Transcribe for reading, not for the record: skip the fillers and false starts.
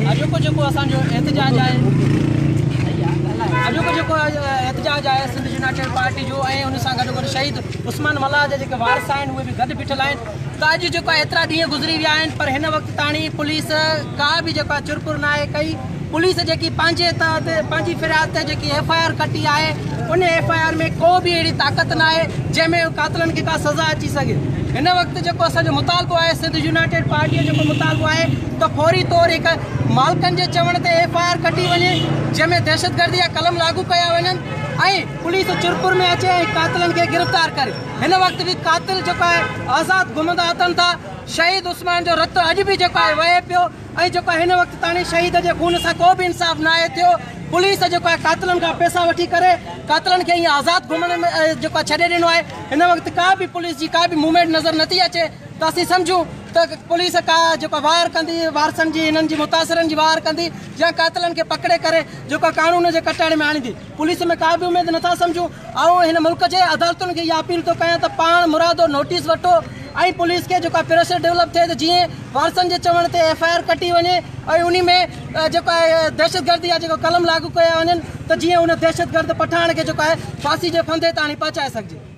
अॼोको जेको असांजो एहतजाज आहे एहतजाज आहे सिंध यूनाइटेड पार्टी जो ऐं उन सां गॾु शहीद उस्मान मल्लाह जा जेके वारस आहिनि उहे बि गॾु बीठल आहिनि। त अॼु जेको एतिरा ॾींहं गुज़री विया आहिनि पर हिन वक़्तु ताणी पुलिस का बि जेको आहे चुरपुर न आहे कई। पुलिस जेकी पंहिंजी फ़िरियाद ते जेकी FIR कटी आहे उन FIR में को बि अहिड़ी ताक़त न आहे जंहिंमें कातिलनि खे का सज़ा अची सघे। हिन वक़्तु जेको असांजो मुतालबो आहे सिंध यूनाइटेड पार्टीअ जो जेको मुतालबो आहे त फौरी तौर हिकु मालिकनि जे चवण ते FIR कटी वञे जंहिंमें दहशतगर्दी जा कलम लागू कया वञनि ऐं पुलिस चुरपुर में अचे ऐं कातिलनि खे गिरफ़्तार करे। हिन वक़्तु बि कातिल जेको आहे आज़ाद घुमंदा अचनि था। शहीद उस्मान जो रतु अॼु बि जेको आहे वहे पियो ऐं जेको हिन वक़्तु ताणी शहीद जे खून सां को बि इंसाफ़ न आहे थियो। पुलिस जेको आहे कातिलनि खां पैसा वठी करे कातिलनि खे ईअं आज़ादु घुमण में जेको आहे छॾे ॾिनो आहे। हिन वक़्तु का बि पुलिस जी का बि मूवमेंट नज़र नथी अचे त असीं सम्झूं त पुलिस का जेको वार कंदी वारसनि जी हिननि जी मुतासिरनि जी वार कंदी या कातिलनि खे पकड़े करे जेको कानून जे कटाइण में आणींदी। पुलिस में का बि उमेदु नथा सम्झूं। ऐं हिन मुल्क जे अदालतुनि खे इहा अपील थो कयां त पाण मुरादो नोटिस वठो ऐं पुलिस के जेको प्रेशर डेवलप थिए त जीअं वारसनि जे चवण ते FIR कटी वञे ऐं उन में जेको आहे दहशतगर्दी जा जेको कलम लागू कया वञनि त जीअं उन दहशतगर्द पठाण खे जेको आहे फांसी जे फंदे ताणी पहुचाए सघिजे।